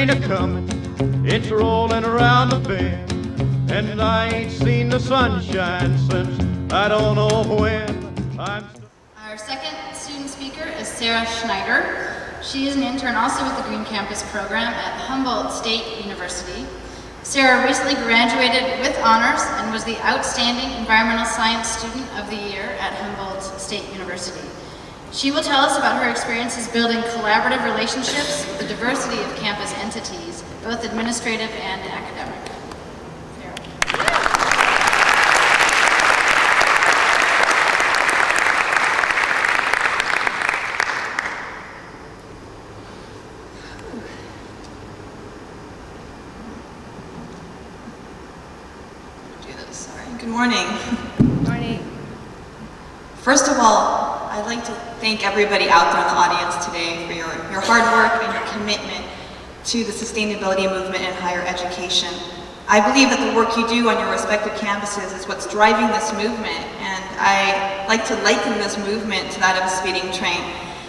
train a-comin', it's rollin' around the bend, and I ain't seen the sunshine since I don't know when. Our second student speaker is Sarah Schneider. She is an intern also with the Green Campus program at Humboldt State University. Sarah recently graduated with honors and was the Outstanding Environmental Science Student of the Year at Humboldt State University. She will tell us about her experiences building collaborative relationships with the diversity of campus entities, both administrative and academic. Good morning. Good morning. First of all, I'd like to thank everybody out there in the audience today for your hard work and your commitment to the sustainability movement in higher education. I believe that the work you do on your respective campuses is what's driving this movement, and I like to liken this movement to that of a speeding train.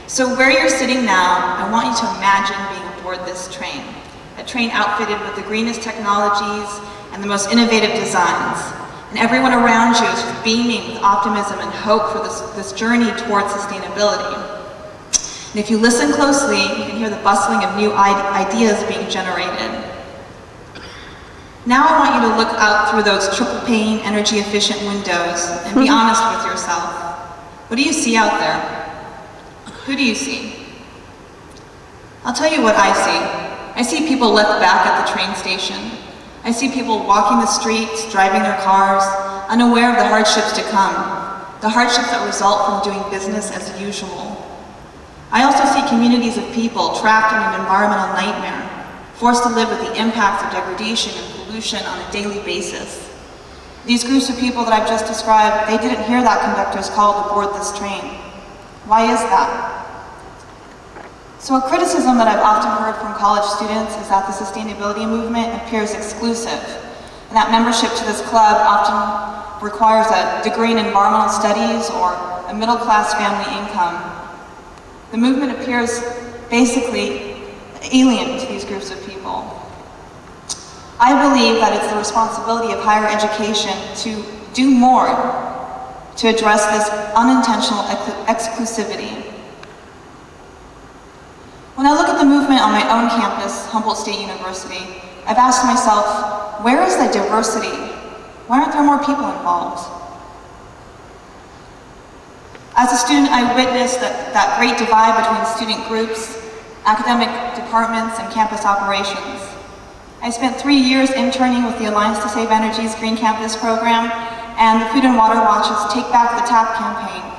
So where you're sitting now, I want you to imagine being aboard this train, a train outfitted with the greenest technologies and the most innovative designs. And everyone around you is just beaming with optimism and hope for this journey towards sustainability. And if you listen closely, you can hear the bustling of new ideas being generated. Now I want you to look out through those triple pane, energy efficient windows and be honest with yourself. What do you see out there? Who do you see? I'll tell you what I see. I see people left back at the train station. I see people walking the streets, driving their cars, unaware of the hardships to come, the hardships that result from doing business as usual. I also see communities of people trapped in an environmental nightmare, forced to live with the impacts of degradation and pollution on a daily basis. These groups of people that I've just described, they didn't hear that conductor's call to board this train. Why is that? So a criticism that I've often heard from college students is that the sustainability movement appears exclusive, and that membership to this club often requires a degree in environmental studies or a middle-class family income. The movement appears basically alien to these groups of people. I believe that it's the responsibility of higher education to do more to address this unintentional exclusivity. When I look at the movement on my own campus, Humboldt State University, I've asked myself, where is the diversity? Why aren't there more people involved? As a student, I witnessed that great divide between student groups, academic departments, and campus operations. I spent 3 years interning with the Alliance to Save Energy's Green Campus program and the Food and Water Watch's Take Back the Tap campaign.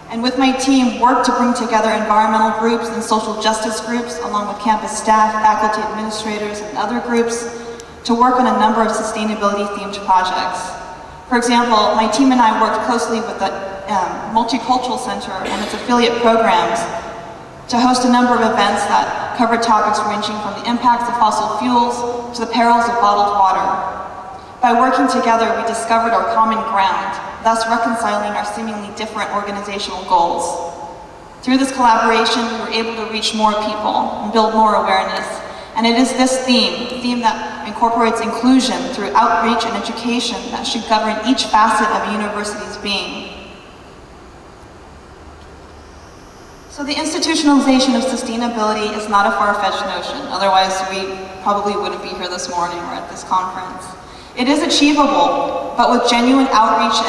And with my team, worked to bring together environmental groups and social justice groups, along with campus staff, faculty, administrators, and other groups, to work on a number of sustainability-themed projects. For example, my team and I worked closely with the Multicultural Center and its affiliate programs to host a number of events that covered topics ranging from the impacts of fossil fuels to the perils of bottled water. By working together, we discovered our common ground, thus reconciling our seemingly different organizational goals. Through this collaboration, we were able to reach more people and build more awareness. And it is this theme that incorporates inclusion through outreach and education that should govern each facet of a university's being. So the institutionalization of sustainability is not a far-fetched notion, otherwise we probably wouldn't be here this morning or at this conference. It is achievable, but with genuine outreach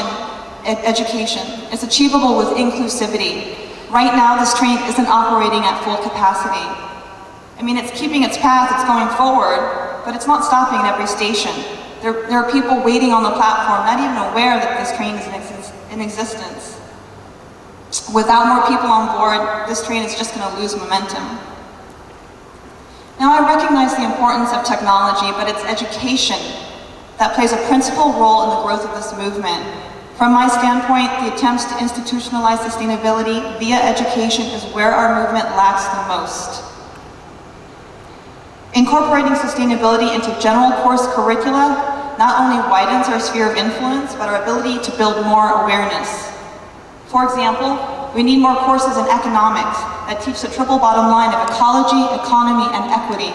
and education. It's achievable with inclusivity. Right now, this train isn't operating at full capacity. I mean, it's keeping its path, it's going forward, but it's not stopping at every station. There are people waiting on the platform, not even aware that this train is in existence. Without more people on board, this train is just going to lose momentum. Now, I recognize the importance of technology, but it's education that plays a principal role in the growth of this movement. From my standpoint, the attempts to institutionalize sustainability via education is where our movement lacks the most. Incorporating sustainability into general course curricula not only widens our sphere of influence, but our ability to build more awareness. For example, we need more courses in economics that teach the triple bottom line of ecology, economy, and equity.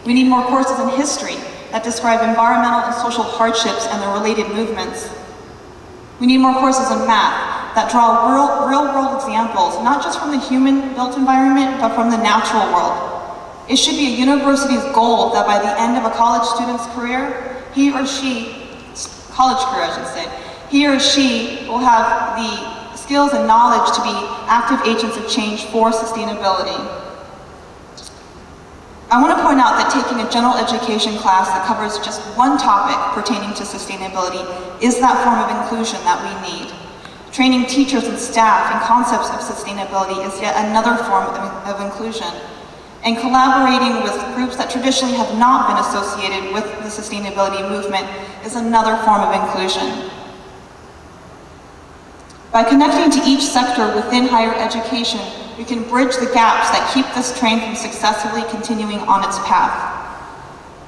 We need more courses in history that describe environmental and social hardships and their related movements. We need more courses in math that draw real-world examples, not just from the human-built environment, but from the natural world. It should be a university's goal that by the end of a college student's career, he or she will have the skills and knowledge to be active agents of change for sustainability. I want to point out that taking a general education class that covers just one topic pertaining to sustainability is that form of inclusion that we need. Training teachers and staff in concepts of sustainability is yet another form of inclusion. And collaborating with groups that traditionally have not been associated with the sustainability movement is another form of inclusion. By connecting to each sector within higher education, we can bridge the gaps that keep this train from successfully continuing on its path.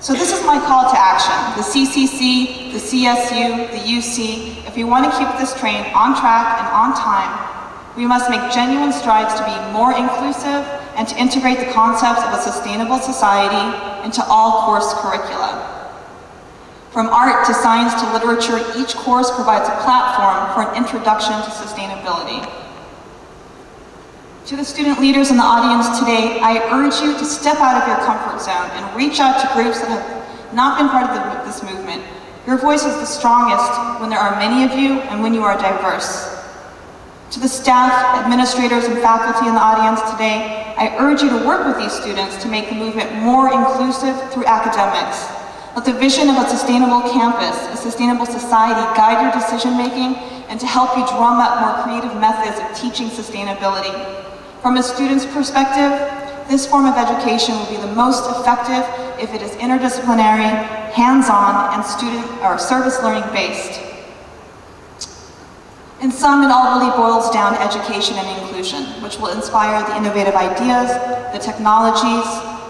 So this is my call to action. The CCC, the CSU, the UC, if we want to keep this train on track and on time, we must make genuine strides to be more inclusive and to integrate the concepts of a sustainable society into all course curricula. From art to science to literature, each course provides a platform for an introduction to sustainability. To the student leaders in the audience today, I urge you to step out of your comfort zone and reach out to groups that have not been part of this movement. Your voice is the strongest when there are many of you and when you are diverse. To the staff, administrators, and faculty in the audience today, I urge you to work with these students to make the movement more inclusive through academics. Let the vision of a sustainable campus, a sustainable society guide your decision-making and to help you drum up more creative methods of teaching sustainability. From a student's perspective, this form of education will be the most effective if it is interdisciplinary, hands-on, and student or service learning based. In sum, it all really boils down to education and inclusion, which will inspire the innovative ideas, the technologies,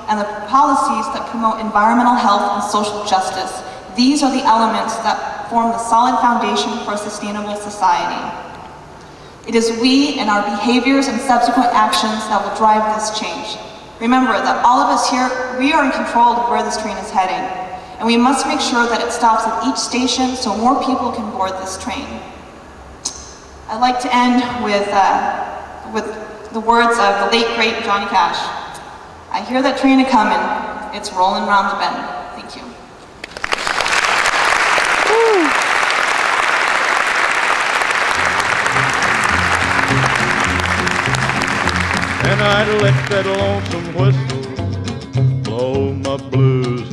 and the policies that promote environmental health and social justice. These are the elements that form the solid foundation for a sustainable society. It is we and our behaviors and subsequent actions that will drive this change. Remember that all of us here, we are in control of where this train is heading, and we must make sure that it stops at each station so more people can board this train. I'd like to end with the words of the late, great Johnny Cash. I hear that train a-comin', it's rolling round the bend. Thank you. And I'd let that lonesome whistle blow my blues